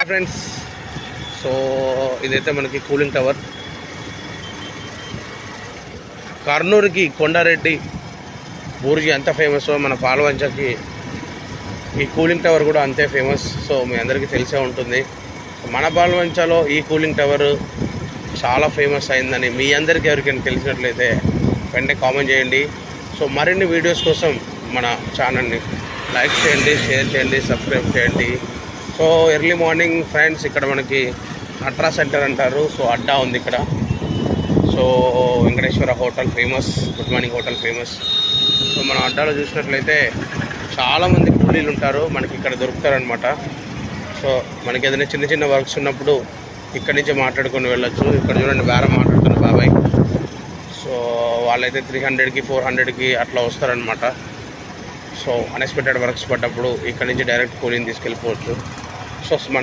Friends, so ఇదైతే మనకి cooling tower. కర్నూలుకి కొండారెడ్డి బూర్జీ ఎంత ఫేమస్, మన పాల్వంచకి ఈ కూలింగ్ టవర్ కూడా అంతే ఫేమస్. సో మీ అందరికీ తెలిసే ఉంటుంది. మన పాల్వంచలో ఈ కూలింగ్ టవర్ చాలా ఫేమస్ అయిందని మీ అందరికీ ఎవరికైనా తెలిసినట్లయితే వెంటనే కామెంట్ చేయండి. సో మరిన్ని వీడియోస్ కోసం మన ఛానల్ని లైక్ చేయండి, షేర్ చేయండి, సబ్స్క్రైబ్ చేయండి. సో ఎర్లీ మార్నింగ్ ఫ్రెండ్స్, ఇక్కడ మనకి అట్రా సెంటర్ అంటారు. సో అడ్డా ఉంది ఇక్కడ. So Venkateswara hotel famous, good morning hotel famous. So మన అడ్డాలో చూసినట్లయితే చాలామంది కూలీలు ఉంటారు, మనకి ఇక్కడ దొరుకుతారనమాట. సో మనకి ఏదైనా చిన్న చిన్న వర్క్స్ ఉన్నప్పుడు ఇక్కడి నుంచి మాట్లాడుకొని వెళ్ళొచ్చు. ఇక్కడ చూడండి, బేరం మాట్లాడుతున్న బాబాయ్. సో వాళ్ళైతే 300కి 400కి అట్లా వస్తారనమాట. సో అన్ఎక్స్పెక్టెడ్ వర్క్స్ పడ్డప్పుడు ఇక్కడ నుంచి డైరెక్ట్ కూలీని తీసుకెళ్ళిపోవచ్చు. సో మన